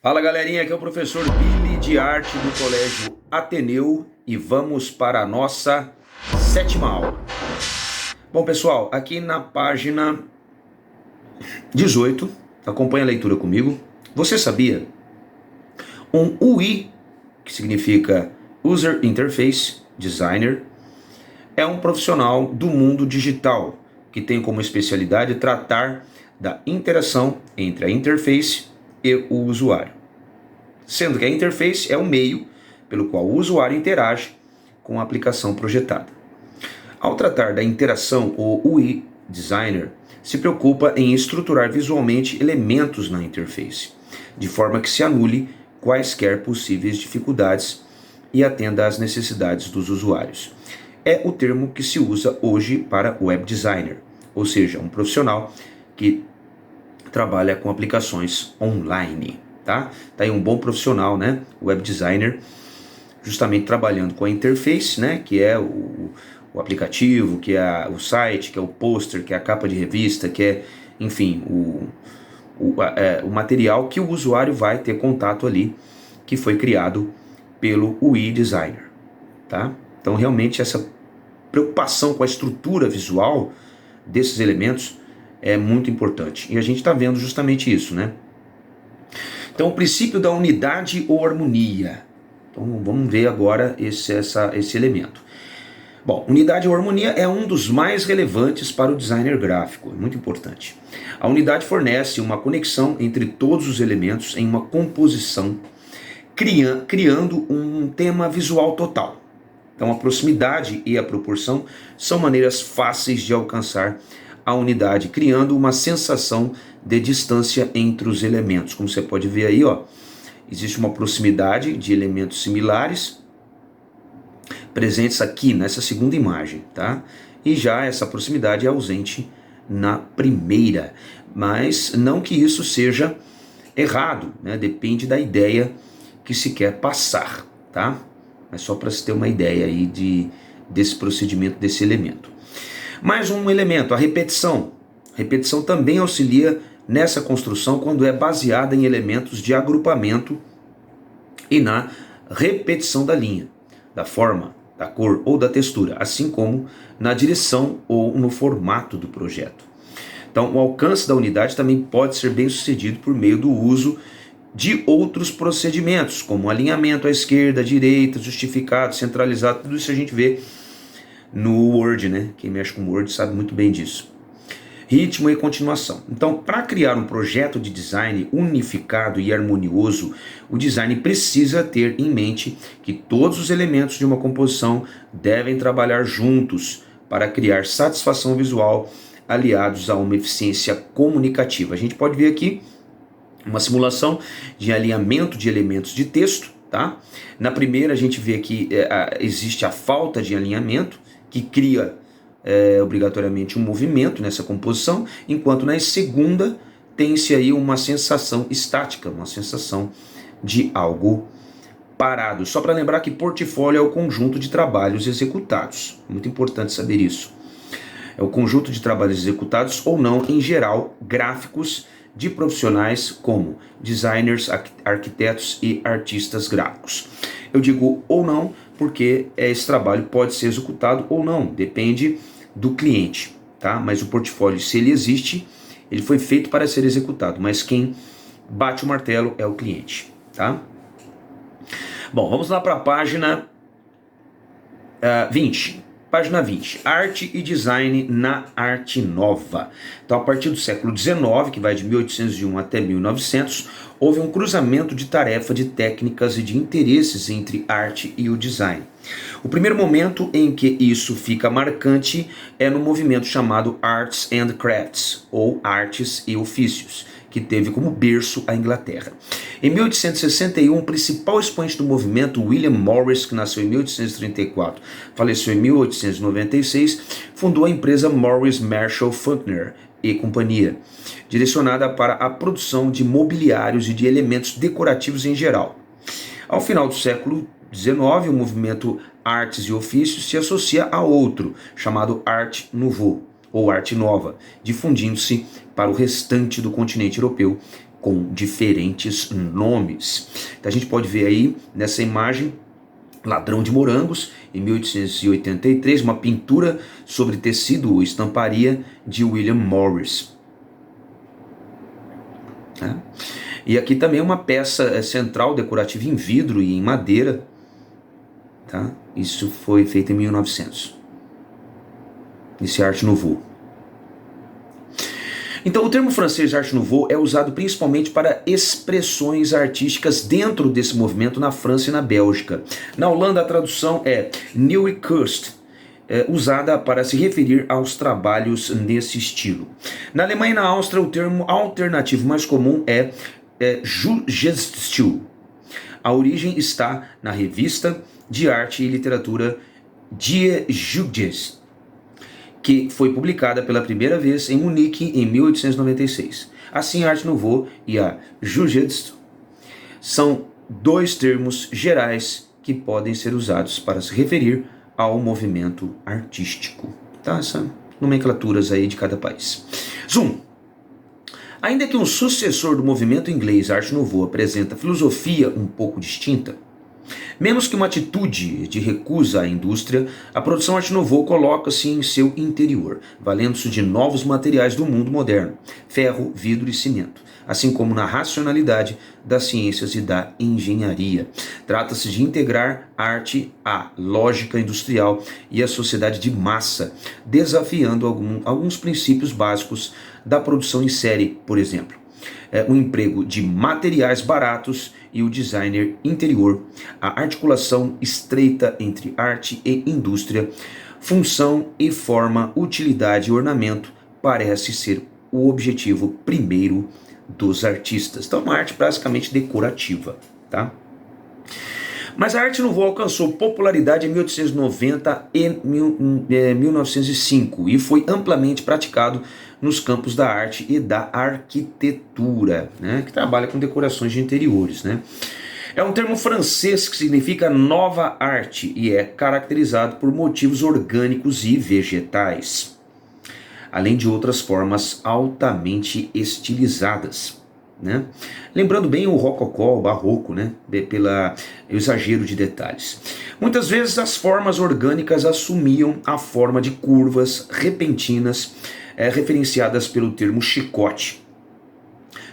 Fala galerinha, aqui é o professor Billy de Arte do Colégio Ateneu e vamos para a nossa 7ª aula. Bom pessoal, aqui na página 18, acompanha a leitura comigo. Você sabia? Um UI, que significa User Interface Designer, é um profissional do mundo digital que tem como especialidade tratar da interação entre a interface e o usuário. Sendo que a interface é o meio pelo qual o usuário interage com a aplicação projetada. Ao tratar da interação, o UI Designer se preocupa em estruturar visualmente elementos na interface, de forma que se anule quaisquer possíveis dificuldades e atenda às necessidades dos usuários. É o termo que se usa hoje para web designer, ou seja, um profissional que trabalha com aplicações online. Tá aí um bom profissional, né? Web designer, justamente trabalhando com a interface, né? Que é o aplicativo, que é o site, que é o pôster, que é a capa de revista, que é, enfim, o material que o usuário vai ter contato ali, que foi criado pelo UI designer, tá? Então realmente essa preocupação com a estrutura visual desses elementos é muito importante. E a gente está vendo justamente isso, né? Então, o princípio da unidade ou harmonia. Então, vamos ver agora esse elemento. Bom, unidade ou harmonia é um dos mais relevantes para o designer gráfico, é muito importante. A unidade fornece uma conexão entre todos os elementos em uma composição, criando um tema visual total. Então, a proximidade e a proporção são maneiras fáceis de alcançar a unidade, criando uma sensação de distância entre os elementos. Como você pode ver aí, ó, existe uma proximidade de elementos similares presentes aqui nessa segunda imagem, tá? E já essa proximidade é ausente na primeira, mas não que isso seja errado, né? Depende da ideia que se quer passar, tá? Mas só para se ter uma ideia aí desse procedimento, desse elemento. Mais um elemento, a repetição. A repetição também auxilia nessa construção quando é baseada em elementos de agrupamento e na repetição da linha, da forma, da cor ou da textura, assim como na direção ou no formato do projeto. Então, o alcance da unidade também pode ser bem sucedido por meio do uso de outros procedimentos, como alinhamento à esquerda, à direita, justificado, centralizado, tudo isso a gente vê no Word, né? Quem mexe com Word sabe muito bem disso. Ritmo e continuação. Então, para criar um projeto de design unificado e harmonioso, o design precisa ter em mente que todos os elementos de uma composição devem trabalhar juntos para criar satisfação visual, aliados a uma eficiência comunicativa. A gente pode ver aqui uma simulação de alinhamento de elementos de texto, tá? Na primeira a gente vê que existe a falta de alinhamento, que cria obrigatoriamente um movimento nessa composição, enquanto na segunda tem-se aí uma sensação estática, uma sensação de algo parado. Só para lembrar que portfólio é o conjunto de trabalhos executados, muito importante saber isso. É o conjunto de trabalhos executados ou não, em geral, gráficos de profissionais como designers, arquitetos e artistas gráficos. Eu digo ou não porque esse trabalho pode ser executado ou não, depende do cliente, tá? Mas o portfólio, se ele existe, ele foi feito para ser executado, mas quem bate o martelo é o cliente, tá? Bom, vamos lá para a página 20. Página 20, arte e design na arte nova. Então, a partir do século XIX, que vai de 1801 até 1900, houve um cruzamento de tarefa, de técnicas e de interesses entre arte e o design. O primeiro momento em que isso fica marcante é no movimento chamado Arts and Crafts, ou Artes e Ofícios, que teve como berço a Inglaterra. Em 1861, o principal expoente do movimento, William Morris, que nasceu em 1834, faleceu em 1896, fundou a empresa Morris Marshall Faulkner e Companhia, direcionada para a produção de mobiliários e de elementos decorativos em geral. Ao final do século XIX, o movimento Artes e Ofícios se associa a outro, chamado Art Nouveau, ou Arte Nova, difundindo-se para o restante do continente europeu, com diferentes nomes. Então a gente pode ver aí nessa imagem Ladrão de Morangos, em 1883, uma pintura sobre tecido ou estamparia de William Morris. E aqui também uma peça central decorativa em vidro e em madeira. Tá? Isso foi feito em 1900. Esse Art Nouveau. Então o termo francês Art Nouveau é usado principalmente para expressões artísticas dentro desse movimento na França e na Bélgica. Na Holanda a tradução é Nieuwe Kunst, usada para se referir aos trabalhos nesse estilo. Na Alemanha e na Áustria o termo alternativo mais comum é Jugendstil. A origem está na revista de arte e literatura Die Jugend, que foi publicada pela primeira vez em Munique em 1896. Assim, a Art Nouveau e a Jugendstil são dois termos gerais que podem ser usados para se referir ao movimento artístico. Tá? Essas nomenclaturas aí de cada país. Zoom. Ainda que um sucessor do movimento inglês Art Nouveau apresenta filosofia um pouco distinta, menos que uma atitude de recusa à indústria, a produção Art Nouveau coloca-se em seu interior, valendo-se de novos materiais do mundo moderno, ferro, vidro e cimento, assim como na racionalidade das ciências e da engenharia. Trata-se de integrar a arte à lógica industrial e à sociedade de massa, desafiando alguns princípios básicos da produção em série, por exemplo. O emprego de materiais baratos e o designer interior, a articulação estreita entre arte e indústria, função e forma, utilidade e ornamento parece ser o objetivo primeiro dos artistas. Então, uma arte basicamente decorativa, tá? Mas a Arte Nouveau alcançou popularidade em 1890 e 1905 e foi amplamente praticado nos campos da arte e da arquitetura, né, que trabalha com decorações de interiores, né. É um termo francês que significa nova arte e é caracterizado por motivos orgânicos e vegetais, além de outras formas altamente estilizadas, né? Lembrando bem o rococó, o barroco, né? Pelo exagero de detalhes. Muitas vezes as formas orgânicas assumiam a forma de curvas repentinas, referenciadas pelo termo chicote.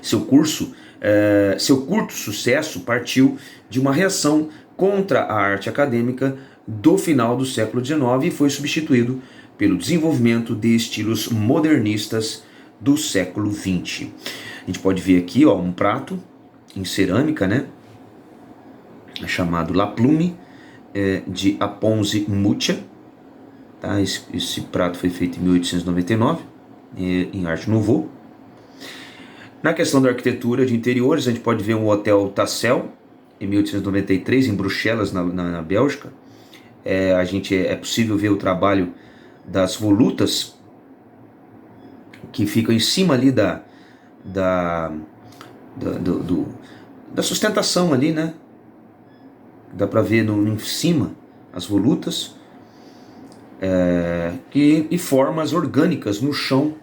Seu curto sucesso partiu de uma reação contra a arte acadêmica do final do século XIX e foi substituído pelo desenvolvimento de estilos modernistas do século XX. A gente pode ver aqui, ó, um prato em cerâmica, né, chamado La Plume, de Alphonse Mucha. Tá? Esse prato foi feito em 1899, em Art Nouveau. Na questão da arquitetura de interiores, a gente pode ver um Hotel Tassel, em 1893, em Bruxelas, na Bélgica. É possível ver o trabalho das volutas, que ficam em cima ali da sustentação ali, né? Dá para ver em cima as volutas e formas orgânicas no chão,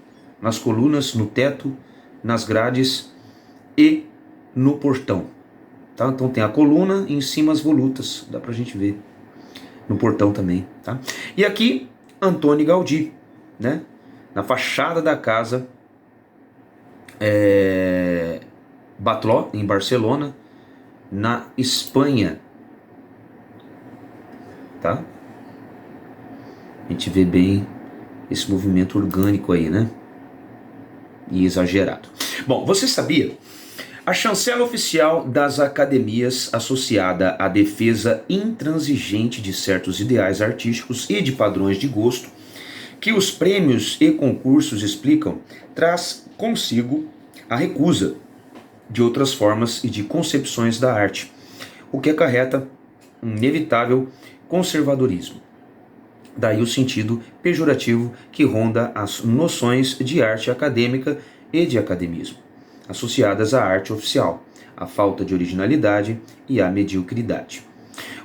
nas colunas, no teto, nas grades e no portão. Tá? Então tem a coluna e em cima as volutas, dá pra gente ver no portão também. Tá? E aqui Antoni Gaudí, né? Na fachada da casa Batlló, em Barcelona, na Espanha. Tá? A gente vê bem esse movimento orgânico aí, né? E exagerado. Bom, você sabia? A chancela oficial das academias, associada à defesa intransigente de certos ideais artísticos e de padrões de gosto, que os prêmios e concursos explicam, traz consigo a recusa de outras formas e de concepções da arte, o que acarreta um inevitável conservadorismo. Daí o sentido pejorativo que ronda as noções de arte acadêmica e de academismo, associadas à arte oficial, à falta de originalidade e à mediocridade.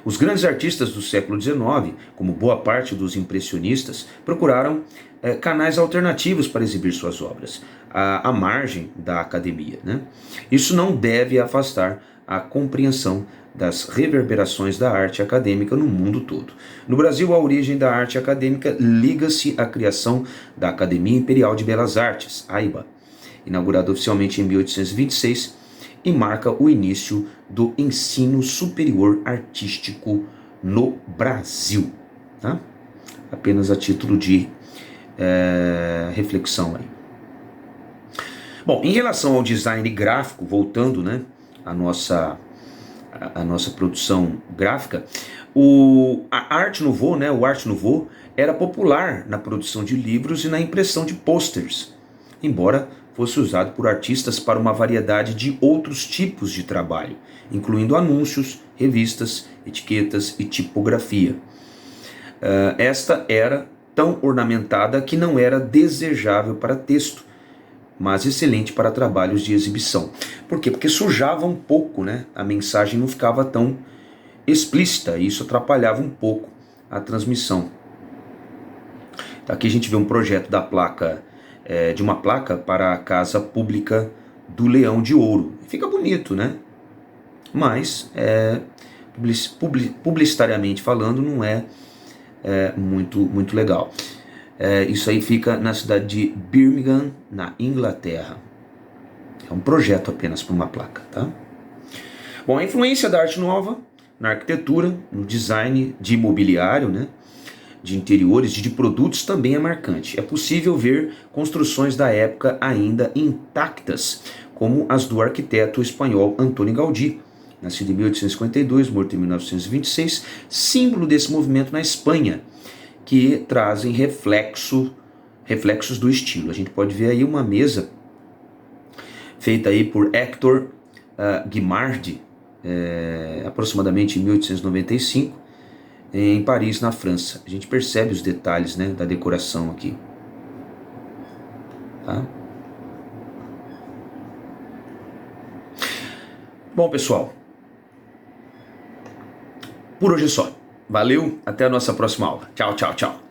Os grandes artistas do século XIX, como boa parte dos impressionistas, procuraram canais alternativos para exibir suas obras, à margem da academia, né? Isso não deve afastar a compreensão das reverberações da arte acadêmica no mundo todo. No Brasil, a origem da arte acadêmica liga-se à criação da Academia Imperial de Belas Artes, AIBA, inaugurada oficialmente em 1826, e marca o início do ensino superior artístico no Brasil. Tá? Apenas a título de reflexão aí. Bom, em relação ao design gráfico, voltando, né, à nossa produção gráfica, a Art Nouveau, né, o Art Nouveau, era popular na produção de livros e na impressão de posters, embora fosse usado por artistas para uma variedade de outros tipos de trabalho, incluindo anúncios, revistas, etiquetas e tipografia. Esta era tão ornamentada que não era desejável para texto, mas excelente para trabalhos de exibição. Por quê? Porque sujava um pouco, né? A mensagem não ficava tão explícita, e isso atrapalhava um pouco a transmissão. Aqui a gente vê um projeto da placa, de uma placa para a Casa Pública do Leão de Ouro. Fica bonito, né? Mas, publicitariamente falando, não é muito legal. Isso aí fica na cidade de Birmingham, na Inglaterra. É um projeto apenas para uma placa, tá? Bom, a influência da arte nova na arquitetura, no design de imobiliário, né, de interiores, de produtos também é marcante. É possível ver construções da época ainda intactas, como as do arquiteto espanhol Antoni Gaudí, nascido em 1852, morto em 1926, símbolo desse movimento na Espanha, que trazem reflexos do estilo. A gente pode ver aí uma mesa feita aí por Hector Guimard, aproximadamente em 1895, em Paris, na França. A gente percebe os detalhes, né, da decoração aqui. Tá? Bom, pessoal, por hoje é só. Valeu, até a nossa próxima aula. Tchau, tchau, tchau.